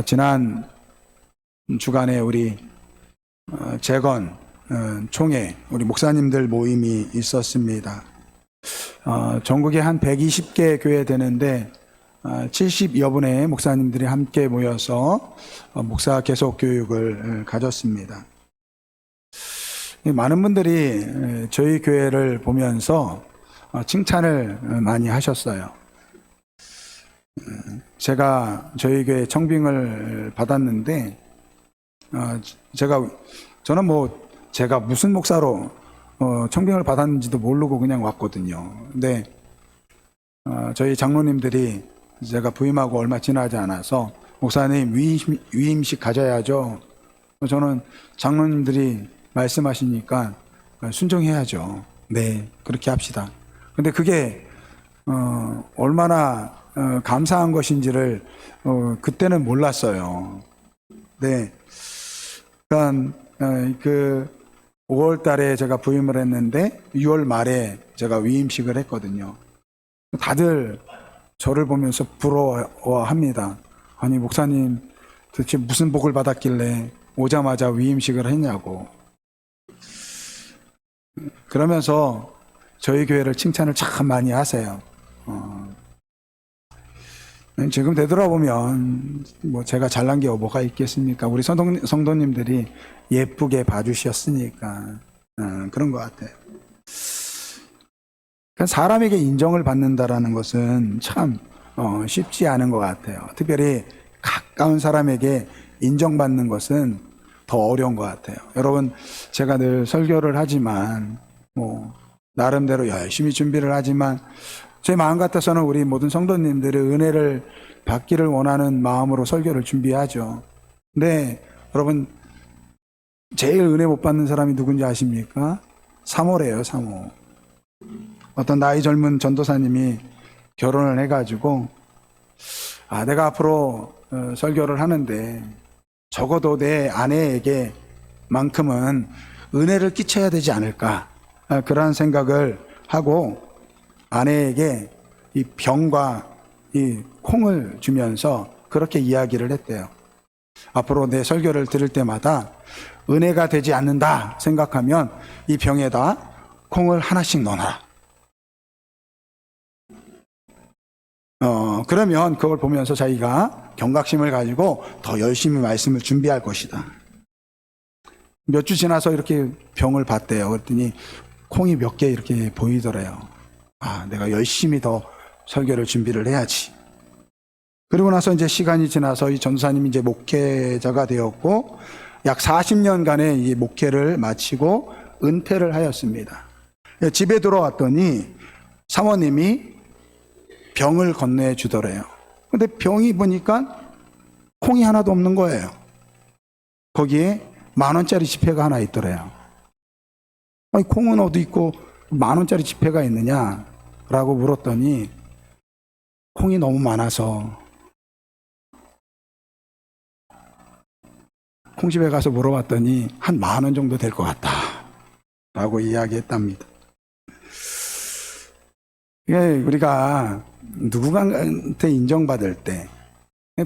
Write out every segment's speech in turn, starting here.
지난 주간에 우리 재건 총회 우리 목사님들 모임이 있었습니다. 전국에 한 120개 교회 되는데 70여 분의 목사님들이 함께 모여서 목사 계속 교육을 가졌습니다. 많은 분들이 저희 교회를 보면서 칭찬을 많이 하셨어요. 제가 저희 교회 청빙을 받았는데 저는 제가 무슨 목사로 청빙을 받았는지도 모르고 그냥 왔거든요. 근데 저희 장로님들이 제가 부임하고 얼마 지나지 않아서 목사님 위임식 가져야죠. 저는 장로님들이 말씀하시니까 순종해야죠. 네, 그렇게 합시다. 근데 그게 얼마나 감사한 것인지를 그때는 몰랐어요. 네, 그러니까 그 5월 달에 제가 부임을 했는데 6월 말에 제가 위임식을 했거든요. 다들 저를 보면서 부러워합니다. 아니 목사님 도대체 무슨 복을 받았길래 오자마자 위임식을 했냐고. 그러면서 저희 교회를 칭찬을 참 많이 하세요. 지금 되돌아보면 제가 잘난 게 뭐가 있겠습니까? 우리 성도님들이 예쁘게 봐주셨으니까 그런 것 같아요. 사람에게 인정을 받는다라는 것은 참 쉽지 않은 것 같아요. 특별히 가까운 사람에게 인정받는 것은 더 어려운 것 같아요. 여러분, 제가 늘 설교를 하지만 나름대로 열심히 준비를 하지만 제 마음 같아서는 우리 모든 성도님들의 은혜를 받기를 원하는 마음으로 설교를 준비하죠. 근데 여러분, 제일 은혜 못 받는 사람이 누군지 아십니까? 사모래요, 사모. 어떤 나이 젊은 전도사님이 결혼을 해가지고 내가 앞으로 설교를 하는데 적어도 내 아내에게 만큼은 은혜를 끼쳐야 되지 않을까, 그러한 생각을 하고 아내에게 이 병과 이 콩을 주면서 그렇게 이야기를 했대요. 앞으로 내 설교를 들을 때마다 은혜가 되지 않는다 생각하면 이 병에다 콩을 하나씩 넣어놔라. 그러면 그걸 보면서 자기가 경각심을 가지고 더 열심히 말씀을 준비할 것이다. 몇 주 지나서 이렇게 병을 봤대요. 그랬더니 콩이 몇 개 이렇게 보이더래요. 내가 열심히 더 설교를 준비를 해야지. 그리고 나서 이제 시간이 지나서 이 전도사님이 이제 목회자가 되었고 약 40년간의 이 목회를 마치고 은퇴를 하였습니다. 집에 들어왔더니 사모님이 병을 건네주더래요. 근데 병이 보니까 콩이 하나도 없는 거예요. 거기에 10,000원짜리 지폐가 하나 있더래요. 아니, 콩은 어디 있고 10,000원짜리 지폐가 있느냐? 라고 물었더니 콩이 너무 많아서 콩집에 가서 물어봤더니 한 10,000원 정도 될 것 같다 라고 이야기했답니다. 우리가 누구한테 인정받을 때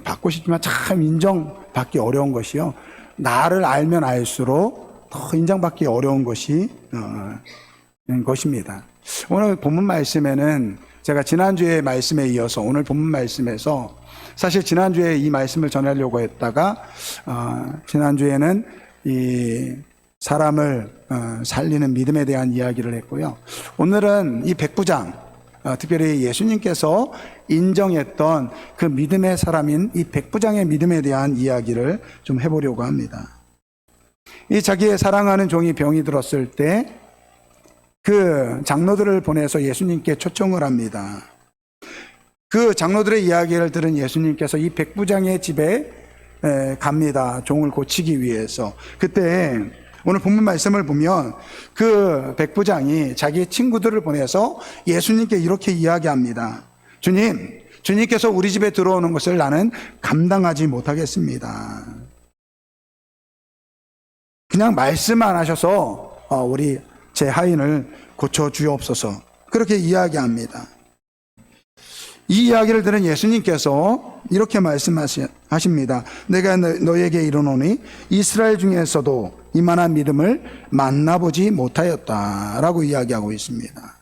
받고 싶지만 참 인정받기 어려운 것이요, 나를 알면 알수록 더 인정받기 어려운 것입니다. 오늘 본문 말씀에는 제가 지난주에 말씀에 이어서 오늘 본문 말씀에서 사실 지난주에 이 말씀을 전하려고 했다가 지난주에는 이 사람을 살리는 믿음에 대한 이야기를 했고요. 오늘은 이 백부장, 특별히 예수님께서 인정했던 그 믿음의 사람인 이 백부장의 믿음에 대한 이야기를 좀 해보려고 합니다. 이 자기의 사랑하는 종이 병이 들었을 때 그 장로들을 보내서 예수님께 초청을 합니다. 그 장로들의 이야기를 들은 예수님께서 이 백부장의 집에 갑니다. 종을 고치기 위해서. 그때 오늘 본문 말씀을 보면 그 백부장이 자기의 친구들을 보내서 예수님께 이렇게 이야기합니다. 주님께서 우리 집에 들어오는 것을 나는 감당하지 못하겠습니다. 그냥 말씀만 하셔서 우리 제 하인을 고쳐 주옵소서. 그렇게 이야기합니다. 이 이야기를 들은 예수님께서 이렇게 말씀하십니다. 내가 너에게 이르노니 이스라엘 중에서도 이만한 믿음을 만나보지 못하였다라고 이야기하고 있습니다.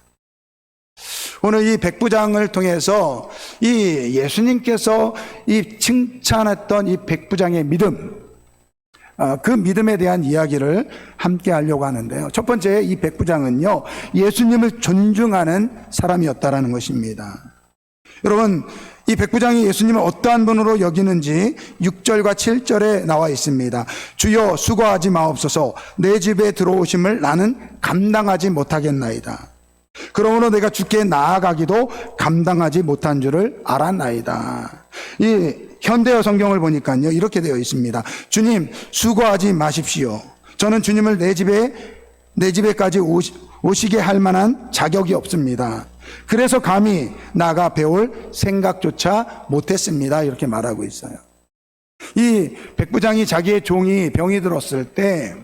오늘 이 백부장을 통해서 이 예수님께서 이 칭찬했던 이 백부장의 믿음, 그 믿음에 대한 이야기를 함께 하려고 하는데요. 첫 번째, 이 백부장은요, 예수님을 존중하는 사람이었다라는 것입니다. 여러분, 이 백부장이 예수님을 어떠한 분으로 여기는지 6절과 7절에 나와 있습니다. 주여 수고하지 마옵소서, 내 집에 들어오심을 나는 감당하지 못하겠나이다. 그러므로 내가 주께 나아가기도 감당하지 못한 줄을 알았나이다. 이 현대어 성경을 보니까요, 이렇게 되어 있습니다. 주님, 수고하지 마십시오. 저는 주님을 내 집에까지 오시게 할 만한 자격이 없습니다. 그래서 감히 나가 배울 생각조차 못했습니다. 이렇게 말하고 있어요. 이 백부장이 자기의 종이 병이 들었을 때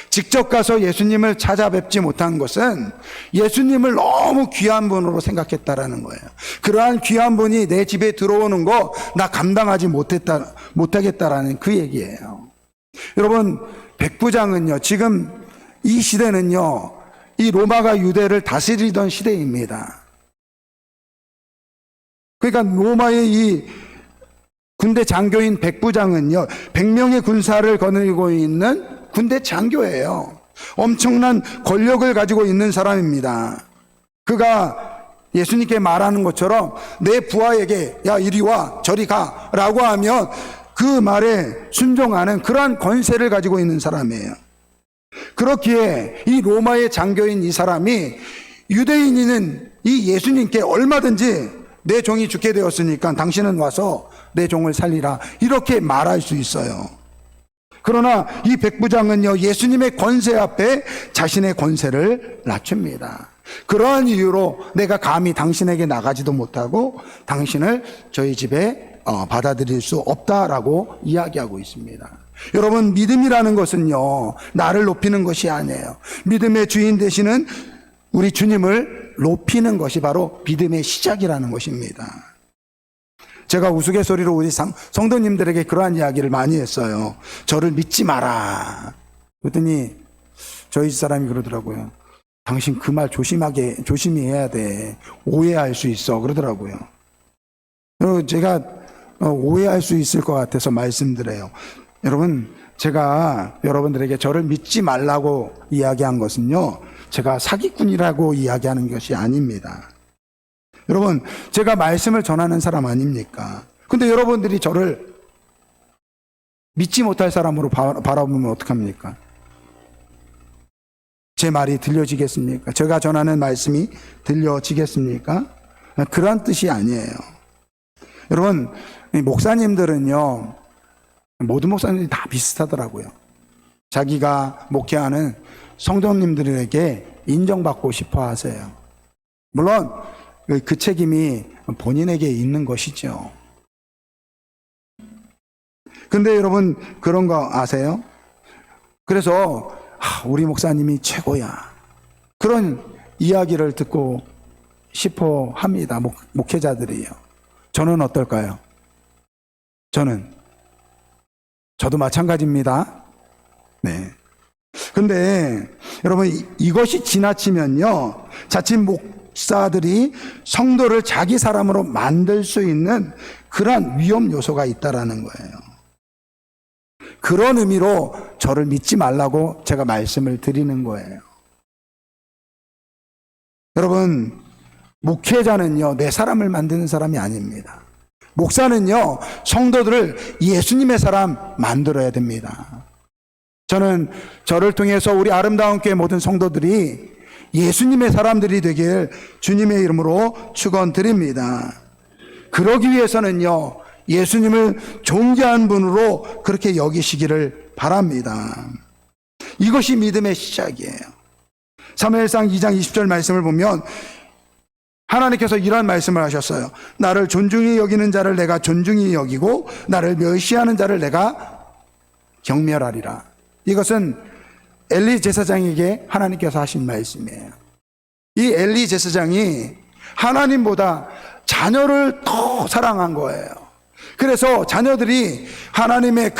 직접 가서 예수님을 찾아뵙지 못한 것은 예수님을 너무 귀한 분으로 생각했다라는 거예요. 그러한 귀한 분이 내 집에 들어오는 거 나 감당하지 못하겠다라는 그 얘기예요. 여러분, 백부장은요, 지금 이 시대는요, 이 로마가 유대를 다스리던 시대입니다. 그러니까 로마의 이 군대 장교인 백부장은요, 100명의 군사를 거느리고 있는 군대 장교예요. 엄청난 권력을 가지고 있는 사람입니다. 그가 예수님께 말하는 것처럼 내 부하에게 야 이리 와 저리 가 라고 하면 그 말에 순종하는 그러한 권세를 가지고 있는 사람이에요. 그렇기에 이 로마의 장교인 이 사람이 유대인인 이 예수님께 얼마든지 내 종이 죽게 되었으니까 당신은 와서 내 종을 살리라 이렇게 말할 수 있어요. 그러나 이 백부장은요, 예수님의 권세 앞에 자신의 권세를 낮춥니다. 그러한 이유로 내가 감히 당신에게 나가지도 못하고 당신을 저희 집에 받아들일 수 없다라고 이야기하고 있습니다. 여러분, 믿음이라는 것은요, 나를 높이는 것이 아니에요. 믿음의 주인 되시는 우리 주님을 높이는 것이 바로 믿음의 시작이라는 것입니다. 제가 우스갯소리로 우리 성도님들에게 그러한 이야기를 많이 했어요. 저를 믿지 마라. 그랬더니 저희 집사람이 그러더라고요. 당신 그 말 조심히 해야 돼. 오해할 수 있어. 그러더라고요. 그리고 제가 오해할 수 있을 것 같아서 말씀드려요. 여러분, 제가 여러분들에게 저를 믿지 말라고 이야기한 것은요, 제가 사기꾼이라고 이야기하는 것이 아닙니다. 여러분, 제가 말씀을 전하는 사람 아닙니까? 근데 여러분들이 저를 믿지 못할 사람으로 바라보면 어떡합니까? 제 말이 들려지겠습니까? 제가 전하는 말씀이 들려지겠습니까? 그런 뜻이 아니에요. 여러분, 목사님들은요, 모든 목사님들이 다 비슷하더라고요. 자기가 목회하는 성도님들에게 인정받고 싶어 하세요. 물론 그 책임이 본인에게 있는 것이죠. 근데 여러분, 그런 거 아세요? 그래서 우리 목사님이 최고야, 그런 이야기를 듣고 싶어 합니다. 목회자들이요. 저는 어떨까요? 저도 마찬가지입니다. 네. 근데 여러분, 이것이 지나치면요, 자칫 목사들이 성도를 자기 사람으로 만들 수 있는 그런 위험 요소가 있다라는 거예요. 그런 의미로 저를 믿지 말라고 제가 말씀을 드리는 거예요. 여러분, 목회자는요, 내 사람을 만드는 사람이 아닙니다. 목사는요, 성도들을 예수님의 사람 만들어야 됩니다. 저는 저를 통해서 우리 아름다운 교회 모든 성도들이 예수님의 사람들이 되길 주님의 이름으로 축원드립니다. 그러기 위해서는요, 예수님을 존귀한 분으로 그렇게 여기시기를 바랍니다. 이것이 믿음의 시작이에요. 사무엘상 2장 20절 말씀을 보면 하나님께서 이런 말씀을 하셨어요. 나를 존중히 여기는 자를 내가 존중히 여기고 나를 멸시하는 자를 내가 경멸하리라. 이것은 엘리 제사장에게 하나님께서 하신 말씀이에요. 이 엘리 제사장이 하나님보다 자녀를 더 사랑한 거예요. 그래서 자녀들이 하나님의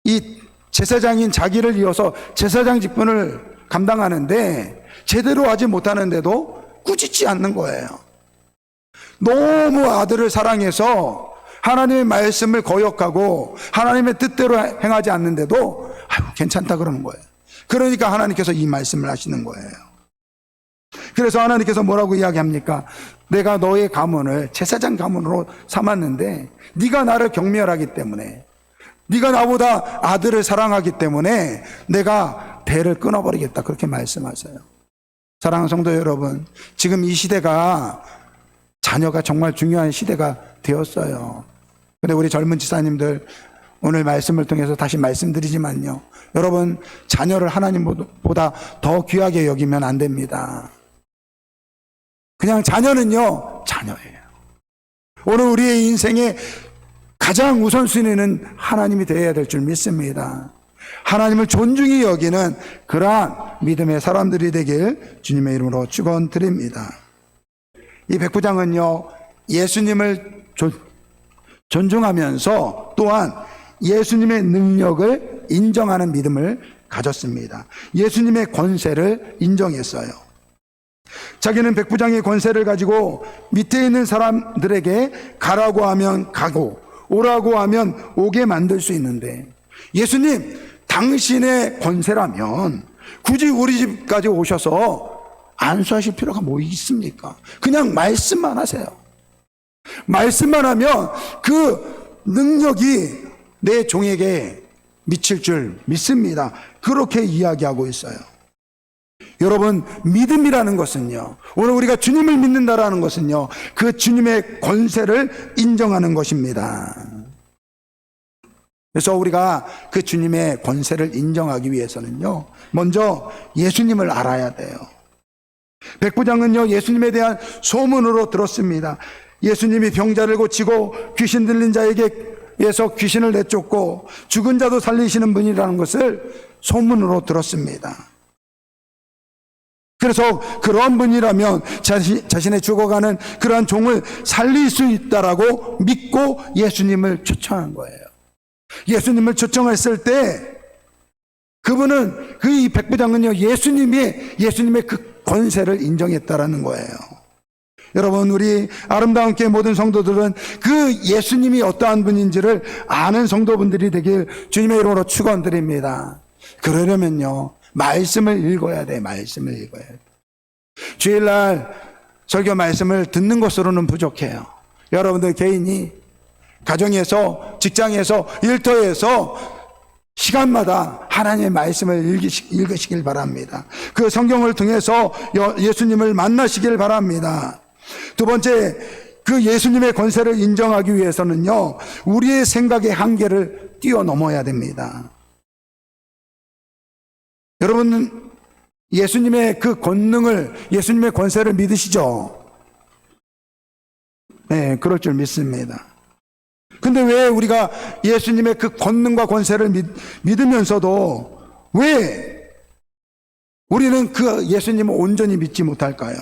이 제사장인 자기를 이어서 제사장 직분을 감당하는데 제대로 하지 못하는데도 꾸짖지 않는 거예요. 너무 아들을 사랑해서 하나님의 말씀을 거역하고 하나님의 뜻대로 행하지 않는데도 괜찮다 그러는 거예요. 그러니까 하나님께서 이 말씀을 하시는 거예요. 그래서 하나님께서 뭐라고 이야기합니까? 내가 너의 가문을 제사장 가문으로 삼았는데 네가 나를 경멸하기 때문에, 네가 나보다 아들을 사랑하기 때문에 내가 대를 끊어버리겠다, 그렇게 말씀하세요. 사랑하는 성도 여러분, 지금 이 시대가 자녀가 정말 중요한 시대가 되었어요. 근데 우리 젊은 지사님들, 오늘 말씀을 통해서 다시 말씀드리지만요, 여러분, 자녀를 하나님보다 더 귀하게 여기면 안 됩니다. 그냥 자녀는요, 자녀예요. 오늘 우리의 인생의 가장 우선순위는 하나님이 되어야 될 줄 믿습니다. 하나님을 존중히 여기는 그러한 믿음의 사람들이 되길 주님의 이름으로 축원드립니다. 이 백부장은요, 예수님을 존중하면서 또한 예수님의 능력을 인정하는 믿음을 가졌습니다. 예수님의 권세를 인정했어요. 자기는 백부장의 권세를 가지고 밑에 있는 사람들에게 가라고 하면 가고 오라고 하면 오게 만들 수 있는데, 예수님, 당신의 권세라면 굳이 우리 집까지 오셔서 안수하실 필요가 뭐 있습니까? 그냥 말씀만 하세요. 말씀만 하면 그 능력이 내 종에게 미칠 줄 믿습니다. 그렇게 이야기하고 있어요. 여러분, 믿음이라는 것은요, 오늘 우리가 주님을 믿는다라는 것은요, 그 주님의 권세를 인정하는 것입니다. 그래서 우리가 그 주님의 권세를 인정하기 위해서는요, 먼저 예수님을 알아야 돼요. 백부장은요, 예수님에 대한 소문으로 들었습니다. 예수님이 병자를 고치고 귀신 들린 자에게서 귀신을 내쫓고 죽은 자도 살리시는 분이라는 것을 소문으로 들었습니다. 그래서 그런 분이라면 자신의 죽어가는 그러한 종을 살릴 수 있다라고 믿고 예수님을 초청한 거예요. 예수님을 초청했을 때 그분은, 이 백부장은요, 예수님의 그 권세를 인정했다라는 거예요. 여러분, 우리 아름다운 교회 모든 성도들은 그 예수님이 어떠한 분인지를 아는 성도분들이 되길 주님의 이름으로 축원드립니다. 그러려면요, 말씀을 읽어야 돼. 말씀을 읽어야 돼. 주일날 설교 말씀을 듣는 것으로는 부족해요. 여러분들 개인이 가정에서, 직장에서, 일터에서 시간마다 하나님의 말씀을 읽으시길 바랍니다. 그 성경을 통해서 예수님을 만나시길 바랍니다. 두 번째, 그 예수님의 권세를 인정하기 위해서는요, 우리의 생각의 한계를 뛰어넘어야 됩니다. 여러분, 예수님의 그 권능을, 예수님의 권세를 믿으시죠? 네, 그럴 줄 믿습니다. 근데 왜 우리가 예수님의 그 권능과 권세를 믿으면서도 왜 우리는 그 예수님을 온전히 믿지 못할까요?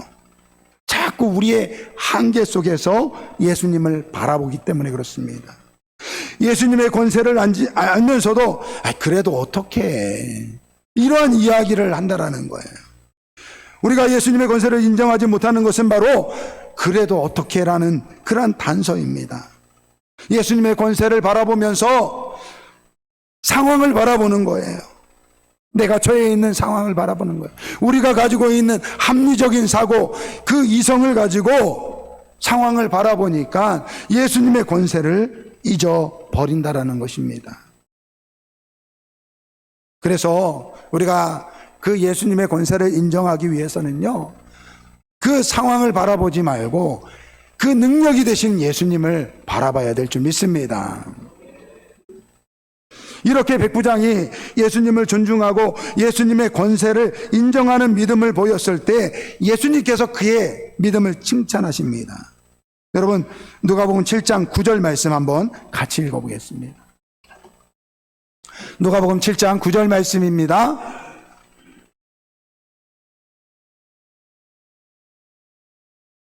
자꾸 우리의 한계 속에서 예수님을 바라보기 때문에 그렇습니다. 예수님의 권세를 알면서도 그래도 어떻게, 이러한 이야기를 한다라는 거예요. 우리가 예수님의 권세를 인정하지 못하는 것은 바로 그래도 어떻게라는 그러한 단서입니다. 예수님의 권세를 바라보면서 상황을 바라보는 거예요. 내가 처해 있는 상황을 바라보는 거예요. 우리가 가지고 있는 합리적인 사고, 그 이성을 가지고 상황을 바라보니까 예수님의 권세를 잊어버린다라는 것입니다. 그래서 우리가 그 예수님의 권세를 인정하기 위해서는요, 그 상황을 바라보지 말고 그 능력이 되신 예수님을 바라봐야 될 줄 믿습니다. 이렇게 백부장이 예수님을 존중하고 예수님의 권세를 인정하는 믿음을 보였을 때 예수님께서 그의 믿음을 칭찬하십니다. 여러분, 누가복음 7장 9절 말씀 한번 같이 읽어보겠습니다. 누가복음 7장 9절 말씀입니다.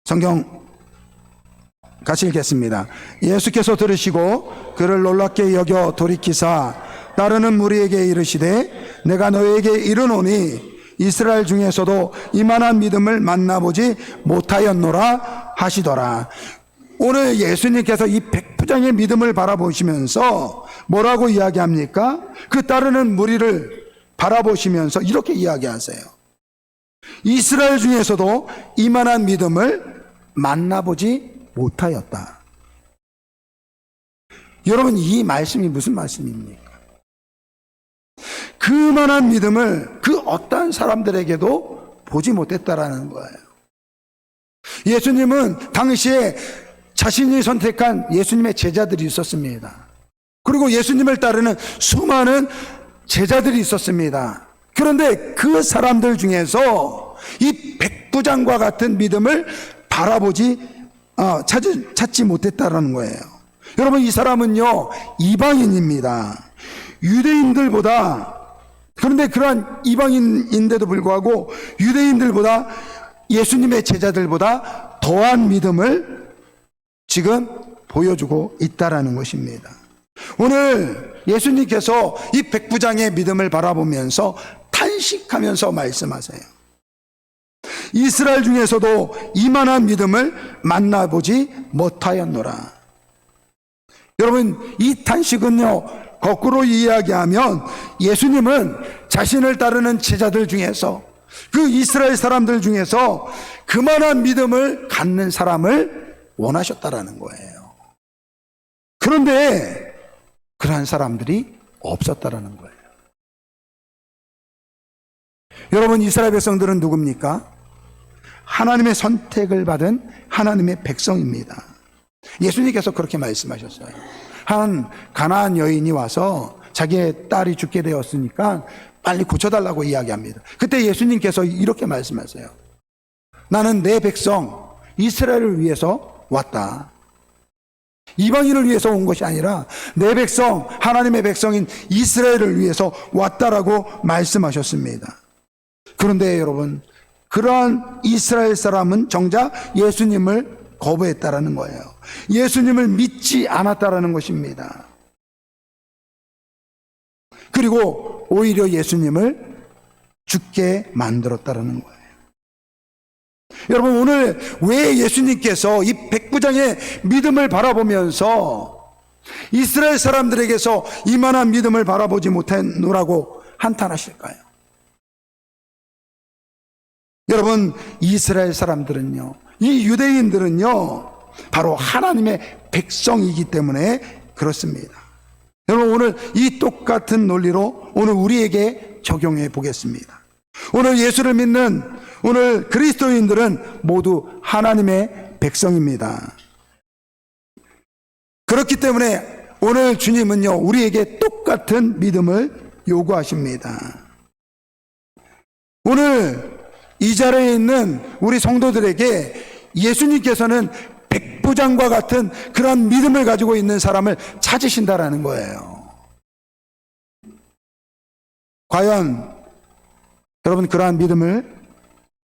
성경 같이 읽겠습니다. 예수께서 들으시고 그를 놀랍게 여겨 돌이키사 따르는 무리에게 이르시되 내가 너에게 이르노니 이스라엘 중에서도 이만한 믿음을 만나보지 못하였노라 하시더라. 오늘 예수님께서 이 백부장의 믿음을 바라보시면서 뭐라고 이야기합니까? 그 따르는 무리를 바라보시면서 이렇게 이야기하세요. 이스라엘 중에서도 이만한 믿음을 만나보지 못하였다. 여러분, 이 말씀이 무슨 말씀입니까? 그만한 믿음을 그 어떠한 사람들에게도 보지 못했다라는 거예요. 예수님은 당시에 자신이 선택한 예수님의 제자들이 있었습니다. 그리고 예수님을 따르는 수많은 제자들이 있었습니다. 그런데 그 사람들 중에서 이 백부장과 같은 믿음을 찾지 못했다라는 거예요. 여러분, 이 사람은요, 이방인입니다. 유대인들보다, 그런데 그러한 이방인인데도 불구하고 유대인들보다, 예수님의 제자들보다 더한 믿음을 지금 보여주고 있다라는 것입니다. 오늘 예수님께서 이 백부장의 믿음을 바라보면서 탄식하면서 말씀하세요. 이스라엘 중에서도 이만한 믿음을 만나보지 못하였노라. 여러분, 이 탄식은요, 거꾸로 이야기하면 예수님은 자신을 따르는 제자들 중에서, 그 이스라엘 사람들 중에서 그만한 믿음을 갖는 사람을 원하셨다라는 거예요. 그런데 그러한 사람들이 없었다라는 거예요. 여러분, 이스라엘 백성들은 누굽니까? 하나님의 선택을 받은 하나님의 백성입니다. 예수님께서 그렇게 말씀하셨어요. 한 가나안 여인이 와서 자기의 딸이 죽게 되었으니까 빨리 고쳐달라고 이야기합니다. 그때 예수님께서 이렇게 말씀하세요. 나는 내 백성 이스라엘을 위해서 왔다. 이방인을 위해서 온 것이 아니라 내 백성, 하나님의 백성인 이스라엘을 위해서 왔다라고 말씀하셨습니다. 그런데 여러분, 그러한 이스라엘 사람은 정작 예수님을 거부했다라는 거예요. 예수님을 믿지 않았다라는 것입니다. 그리고 오히려 예수님을 죽게 만들었다라는 거예요. 여러분, 오늘 왜 예수님께서 이 백부장의 믿음을 바라보면서 이스라엘 사람들에게서 이만한 믿음을 바라보지 못했노라고 한탄하실까요? 여러분, 이스라엘 사람들은요, 이 유대인들은요, 바로 하나님의 백성이기 때문에 그렇습니다. 여러분, 오늘 이 똑같은 논리로 오늘 우리에게 적용해 보겠습니다. 오늘 예수를 믿는 오늘 그리스도인들은 모두 하나님의 백성입니다. 그렇기 때문에 오늘 주님은요, 우리에게 똑같은 믿음을 요구하십니다. 오늘 이 자리에 있는 우리 성도들에게 예수님께서는 백부장과 같은 그런 믿음을 가지고 있는 사람을 찾으신다라는 거예요. 과연 여러분, 그러한 믿음을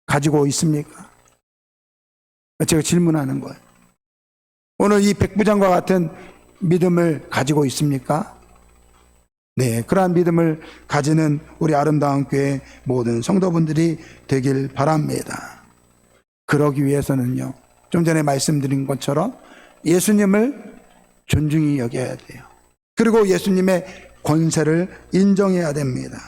가지고 있습니까? 제가 질문하는 거예요. 오늘 이 백부장과 같은 믿음을 가지고 있습니까? 네, 그러한 믿음을 가지는 우리 아름다운 교회 모든 성도분들이 되길 바랍니다. 그러기 위해서는요, 좀 전에 말씀드린 것처럼 예수님을 존중히 여겨야 돼요. 그리고 예수님의 권세를 인정해야 됩니다.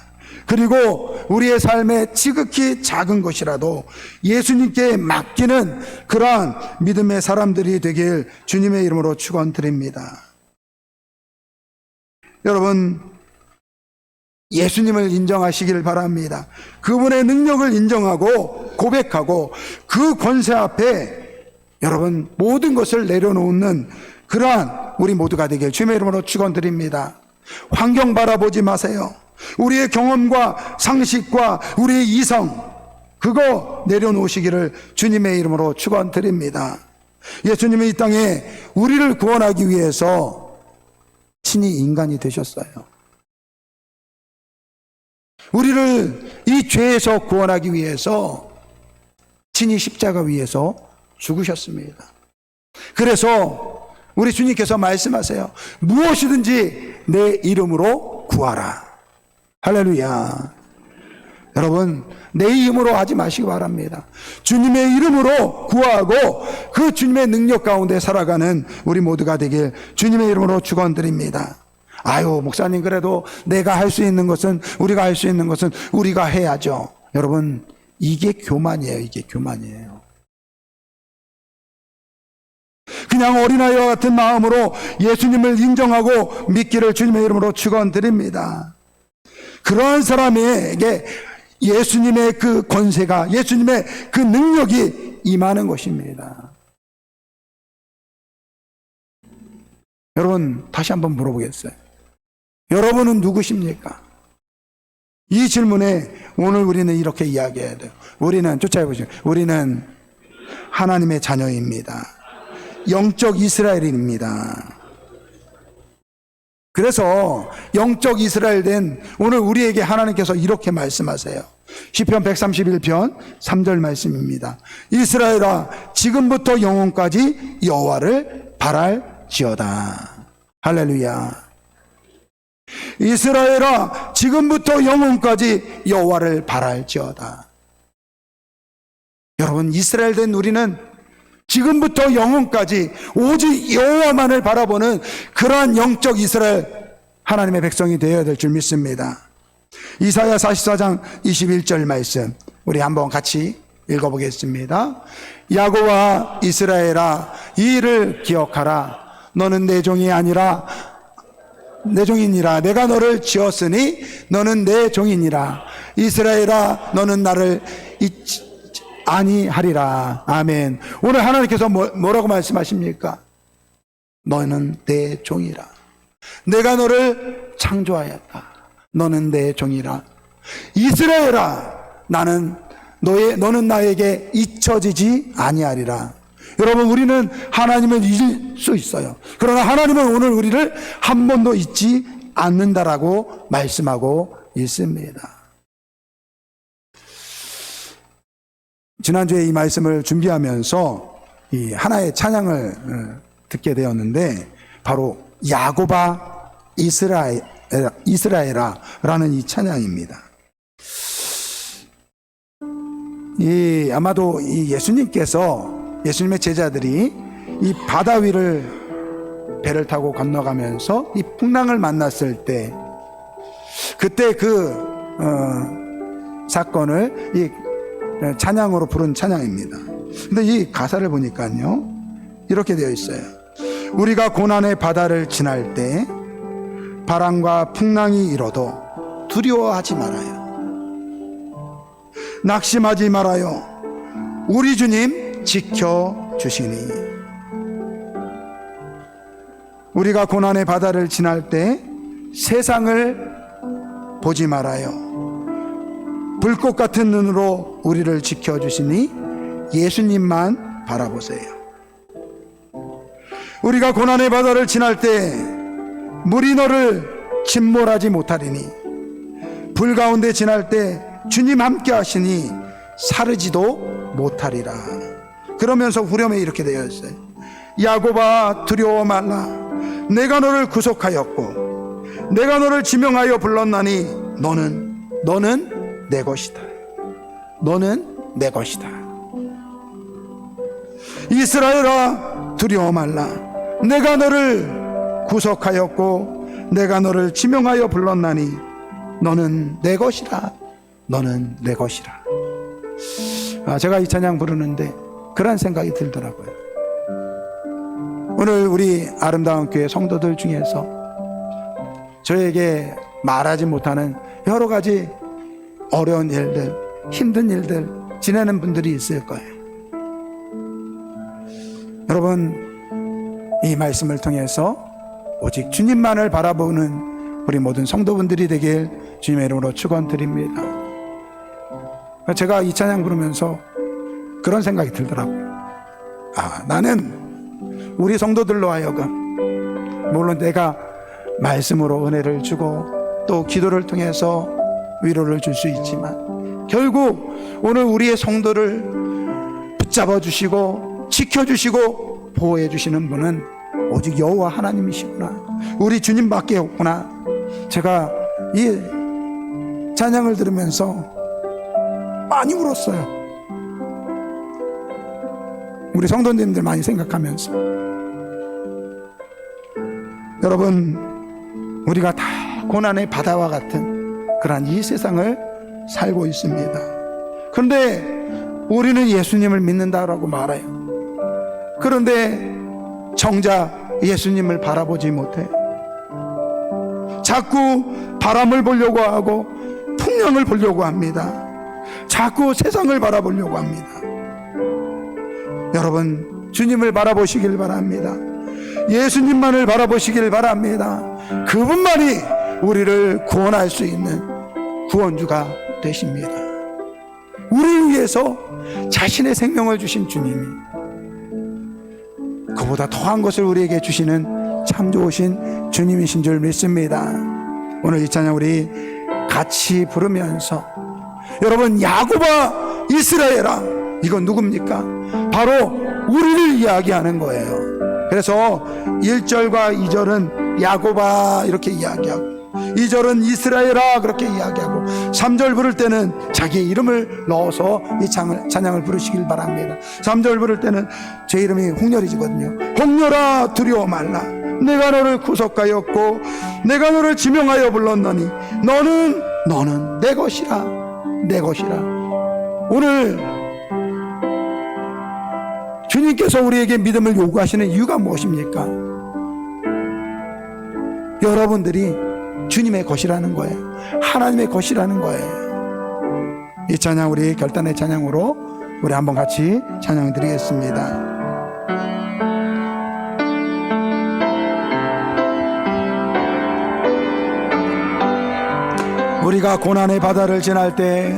그리고 우리의 삶에 지극히 작은 것이라도 예수님께 맡기는 그러한 믿음의 사람들이 되길 주님의 이름으로 축원드립니다. 여러분, 예수님을 인정하시기를 바랍니다. 그분의 능력을 인정하고 고백하고 그 권세 앞에 여러분 모든 것을 내려놓는 그러한 우리 모두가 되길 주님의 이름으로 축원드립니다. 환경 바라보지 마세요. 우리의 경험과 상식과 우리의 이성, 그거 내려놓으시기를 주님의 이름으로 축원드립니다. 예수님이 이 땅에 우리를 구원하기 위해서 친히 인간이 되셨어요. 우리를 이 죄에서 구원하기 위해서 친히 십자가 위에서 죽으셨습니다. 그래서 우리 주님께서 말씀하세요. 무엇이든지 내 이름으로 구하라. 할렐루야. 여러분, 내 이름으로 하지 마시기 바랍니다. 주님의 이름으로 구하고 그 주님의 능력 가운데 살아가는 우리 모두가 되길 주님의 이름으로 축원드립니다. 아유, 목사님, 그래도 내가 할 수 있는 것은, 우리가 할 수 있는 것은 우리가 해야죠. 여러분, 이게 교만이에요. 이게 교만이에요. 그냥 어린아이와 같은 마음으로 예수님을 인정하고 믿기를 주님의 이름으로 축원드립니다. 그러한 사람에게 예수님의 그 권세가, 예수님의 그 능력이 임하는 것입니다. 여러분, 다시 한번 물어보겠어요. 여러분은 누구십니까? 이 질문에 오늘 우리는 이렇게 이야기해야 돼요. 우리는, 쫓아해보시죠. 우리는 하나님의 자녀입니다. 영적 이스라엘입니다. 그래서 영적 이스라엘 된 오늘 우리에게 하나님께서 이렇게 말씀하세요. 시편 131편 3절 말씀입니다. 이스라엘아, 지금부터 영원까지 여호와를 바랄지어다. 할렐루야. 이스라엘아, 지금부터 영원까지 여호와를 바랄지어다. 여러분, 이스라엘 된 우리는 지금부터 영원까지 오직 여호와만을 바라보는 그러한 영적 이스라엘 하나님의 백성이 되어야 될 줄 믿습니다. 이사야 44장 21절 말씀 우리 한번 같이 읽어보겠습니다. 야곱아, 이스라엘아, 이 일을 기억하라. 너는 내 종이 아니라 내 종이니라. 내가 너를 지었으니 너는 내 종이니라. 이스라엘아, 너는 나를 잊지 아니하리라. 아멘. 오늘 하나님께서 뭐라고 말씀하십니까? 너는 내 종이라. 내가 너를 창조하였다. 너는 내 종이라. 이스라엘아, 너는 나에게 잊혀지지 아니하리라. 여러분, 우리는 하나님을 잊을 수 있어요. 그러나 하나님은 오늘 우리를 한 번도 잊지 않는다라고 말씀하고 있습니다. 지난주에 이 말씀을 준비하면서 이 하나의 찬양을 듣게 되었는데, 바로 야곱아 이스라엘아라는 이 찬양입니다. 아마도 이 예수님의 제자들이 이 바다 위를 배를 타고 건너가면서 이 풍랑을 만났을 때, 그때 그 사건을 이 찬양으로 부른 찬양입니다. 근데 이 가사를 보니까요, 이렇게 되어 있어요. 우리가 고난의 바다를 지날 때 바람과 풍랑이 일어도 두려워하지 말아요. 낙심하지 말아요. 우리 주님 지켜주시니. 우리가 고난의 바다를 지날 때 세상을 보지 말아요. 불꽃 같은 눈으로 우리를 지켜주시니 예수님만 바라보세요. 우리가 고난의 바다를 지날 때 물이 너를 침몰하지 못하리니, 불 가운데 지날 때 주님 함께 하시니 사르지도 못하리라. 그러면서 후렴에 이렇게 되어 있어요. 야곱아, 두려워 말라. 내가 너를 구속하였고 내가 너를 지명하여 불렀나니 너는 내 것이다. 너는 내 것이다. 이스라엘아, 두려워 말라. 내가 너를 구속하였고 내가 너를 지명하여 불렀나니 너는 내 것이라. 너는 내 것이라. 제가 이 찬양 부르는데 그런 생각이 들더라고요. 오늘 우리 아름다운 교회 성도들 중에서 저에게 말하지 못하는 여러 가지 어려운 일들, 힘든 일들 지내는 분들이 있을 거예요. 여러분, 이 말씀을 통해서 오직 주님만을 바라보는 우리 모든 성도분들이 되길 주님의 이름으로 축원드립니다. 제가 이 찬양 부르면서 그런 생각이 들더라고요. 나는 우리 성도들로 하여금, 물론 내가 말씀으로 은혜를 주고 또 기도를 통해서 위로를 줄 수 있지만, 결국 오늘 우리의 성도를 붙잡아 주시고 지켜주시고 보호해 주시는 분은 오직 여호와 하나님이시구나, 우리 주님밖에 없구나. 제가 이 찬양을 들으면서 많이 울었어요. 우리 성도님들 많이 생각하면서. 여러분, 우리가 다 고난의 바다와 같은 그러한 이 세상을 살고 있습니다. 그런데 우리는 예수님을 믿는다라고 말해요. 그런데 정작 예수님을 바라보지 못해 자꾸 바람을 보려고 하고 풍랑을 보려고 합니다. 자꾸 세상을 바라보려고 합니다. 여러분, 주님을 바라보시길 바랍니다. 예수님만을 바라보시길 바랍니다. 그분만이 우리를 구원할 수 있는 구원주가 되십니다. 우리를 위해서 자신의 생명을 주신 주님이 그보다 더한 것을 우리에게 주시는 참 좋으신 주님이신 줄 믿습니다. 오늘 이 찬양 우리 같이 부르면서, 여러분, 야곱아 이스라엘아, 이건 누굽니까? 바로 우리를 이야기하는 거예요. 그래서 1절과 2절은 야곱아 이렇게 이야기하고, 2절은 이스라엘아 그렇게 이야기하고, 3절 부를 때는 자기의 이름을 넣어서 이 찬양을 부르시길 바랍니다. 3절 부를 때는 제 이름이 홍렬이거든요. 홍렬아 두려워 말라, 내가 너를 구속하였고 내가 너를 지명하여 불렀노니 너는 내 것이라, 내 것이라. 오늘 주님께서 우리에게 믿음을 요구하시는 이유가 무엇입니까? 여러분들이 주님의 것이라는 거예요. 하나님의 것이라는 거예요. 이 찬양 우리 결단의 찬양으로 우리 한번 같이 찬양 드리겠습니다. 우리가 고난의 바다를 지날 때,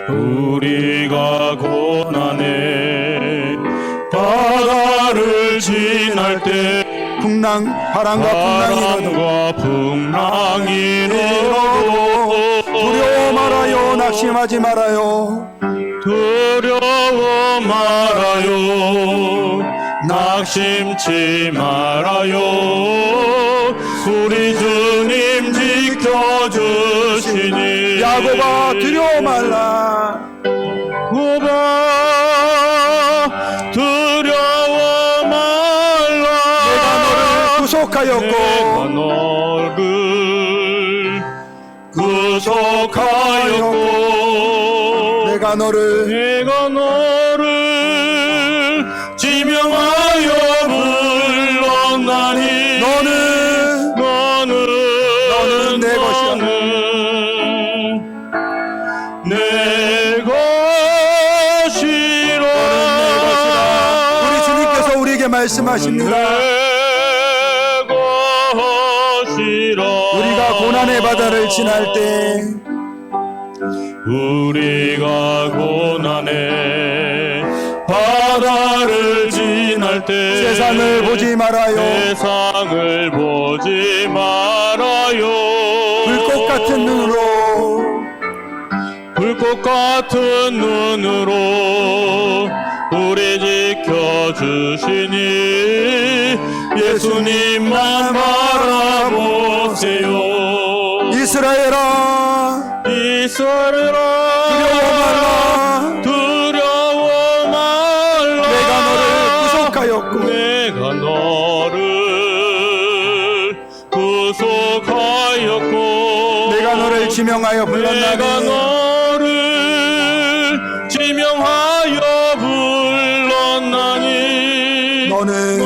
우리가 고난의 바다를 지날 때, 바람과 풍랑이 일어도 두려워 말아요, 낙심하지 말아요, 두려워 말아요, 낙심치 말아요. 우리 주님 지켜주시니, 야곱아 두려워 말라, 야곱아 두려워 말라, 내가 너를 구속하였고 내가 너를 구속하였고 내가 너를 지명하여 불렀나니, 너는 내 것이야. 내 것이라. 우리 주님께서 우리에게 말씀하십니다. 내 것이라. 우리가 고난의 바다를 지날 때, 우리가 고난의 바다를 지날 때, 세상을 보지 말아요, 세상을 보지 말아요. 불꽃 같은 눈으로 우리 지켜주시니, 예수님만 바라보세요. 이스라엘아 두려워 말라, 내가 너를 구속하였고 내가 너를 구속하였고 내가 너를 지명하여 내가 불렀나니, 너를 지명하여 불렀나니, 너는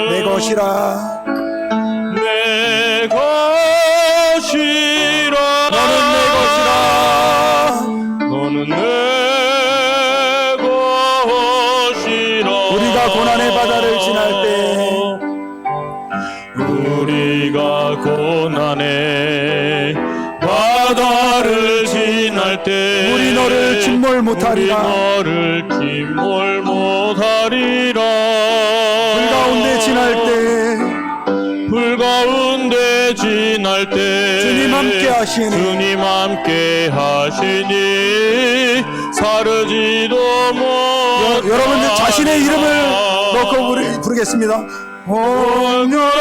내 것이라, 내 것이라. 너는 내 것이라. 우리가 고난의 바다를 지날 때, 우리가 고난의 바다를 지날 때, 우리 너를 침몰 못하리라, 불가운데 지날 때 주님 함께 하시니 사르지도 여러분들 자신의 이름을 넣고 부르겠습니다. 온유라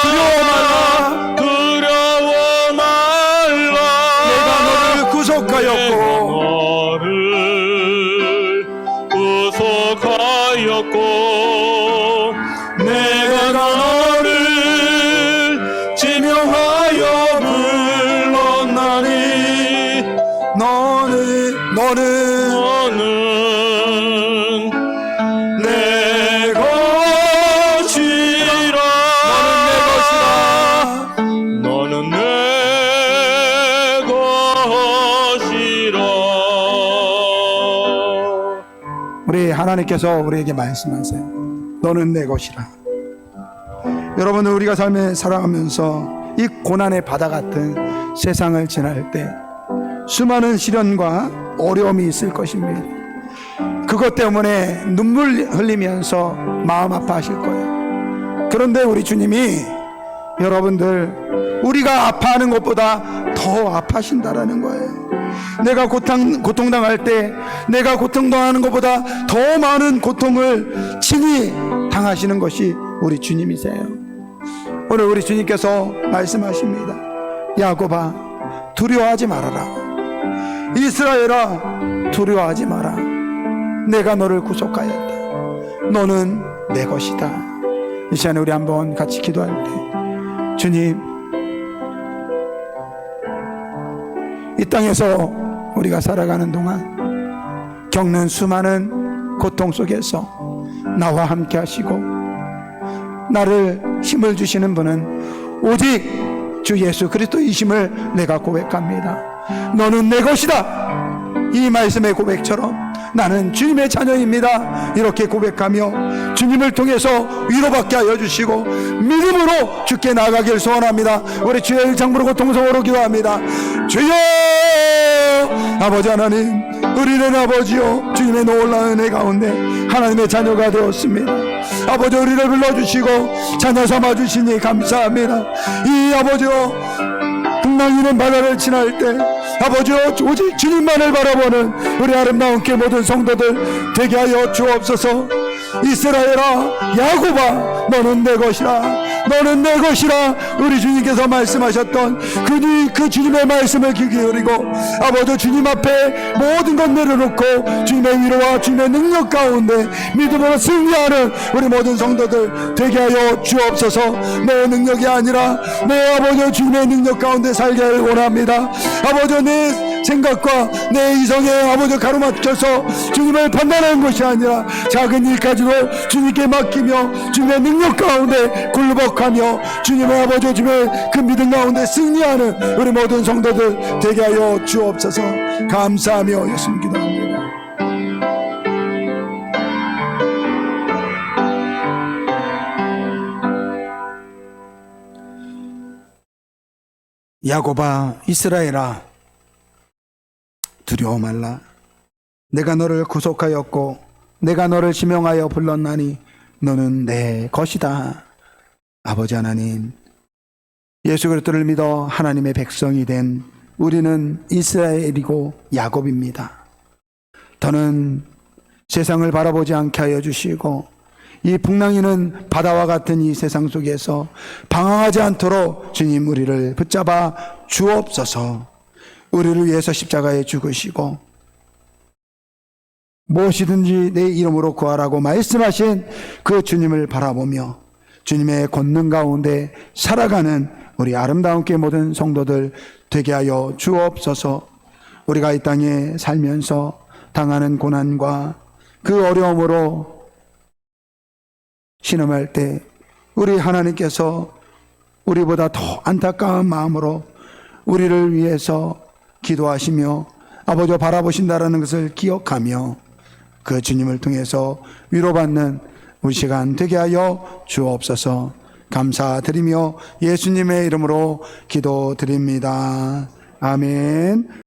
두려워 말라. 두려워 말라. 내가 너를 구속하였고 너를 구속하였고 내가 너를 지명하여 불렀나니 너는 내 것이라. 너는 내 것이라. 우리 하나님께서 우리에게 말씀하세요. 너는 내 것이라. 여러분, 우리가 삶에 살아가면서 이 고난의 바다 같은 세상을 지날 때 수많은 시련과 어려움이 있을 것입니다. 그것 때문에 눈물 흘리면서 마음 아파하실 거예요. 그런데 우리 주님이 여러분들 우리가 아파하는 것보다 더 아파하신다라는 거예요. 내가 고통당할 때 내가 고통당하는 것보다 더 많은 고통을 친히 당하시는 것이 우리 주님이세요. 오늘 우리 주님께서 말씀하십니다. 야곱아 두려워하지 말아라. 이스라엘아 두려워하지 마라. 내가 너를 구속하였다. 너는 내 것이다. 이 시간에 우리 한번 같이 기도할 때 주님, 이 땅에서 우리가 살아가는 동안 겪는 수많은 고통 속에서 나와 함께 하시고 나를 힘을 주시는 분은 오직 주 예수 그리스도이심을 내가 고백합니다. 너는 내 것이다. 이 말씀의 고백처럼 나는 주님의 자녀입니다. 이렇게 고백하며 주님을 통해서 위로받게 하여 주시고 믿음으로 주께 나아가길 소원합니다. 우리 주의 일창부르고 통성으로 기도합니다. 주여, 아버지 하나님, 우리는 아버지요 주님의 놀라운 은혜 가운데 하나님의 자녀가 되었습니다. 아버지, 우리를 불러주시고 자녀 삼아주시니 감사합니다. 이 아버지요 풍랑이는 바다를 지날 때 아버지요 오직 주님만을 바라보는 우리 아름다운 교 모든 성도들 되게 하여 주옵소서. 이스라엘아 야곱아 너는 내 것이라. 너는 내 것이라. 우리 주님께서 말씀하셨던 그 주님의 말씀을 귀 기울이고 아버지 주님 앞에 모든 것 내려놓고 주님의 위로와 주님의 능력 가운데 믿음으로 승리하는 우리 모든 성도들 되게 하여 주옵소서. 내 능력이 아니라 내 아버지 주님의 능력 가운데 살게 하길 원합니다. 아버지 내 생각과 내 이성에 아버지 가로막혀서 주님을 판단하는 것이 아니라 작은 일까지도 주님께 맡기며 주님의 능력 가운데 굴복하며 주님의 아버지 주님의 그 믿음 가운데 승리하는 우리 모든 성도들 되게 하여 주옵소서. 감사하며 예수님 기도합니다. 야곱아 이스라엘아 두려워 말라. 내가 너를 구속하였고 내가 너를 지명하여 불렀나니 너는 내 것이다. 아버지 하나님, 예수 그리스도를 믿어 하나님의 백성이 된 우리는 이스라엘이고 야곱입니다. 더는 세상을 바라보지 않게 하여 주시고 이 풍랑이는 바다와 같은 이 세상 속에서 방황하지 않도록 주님 우리를 붙잡아 주옵소서. 우리를 위해서 십자가에 죽으시고 무엇이든지 내 이름으로 구하라고 말씀하신 그 주님을 바라보며 주님의 권능 가운데 살아가는 우리 아름다운 교 모든 성도들 되게 하여 주옵소서. 우리가 이 땅에 살면서 당하는 고난과 그 어려움으로 신음할 때 우리 하나님께서 우리보다 더 안타까운 마음으로 우리를 위해서 기도하시며 아버지 바라보신다라는 것을 기억하며 그 주님을 통해서 위로받는 우리 시간 되게 하여 주옵소서. 감사드리며 예수님의 이름으로 기도드립니다. 아멘.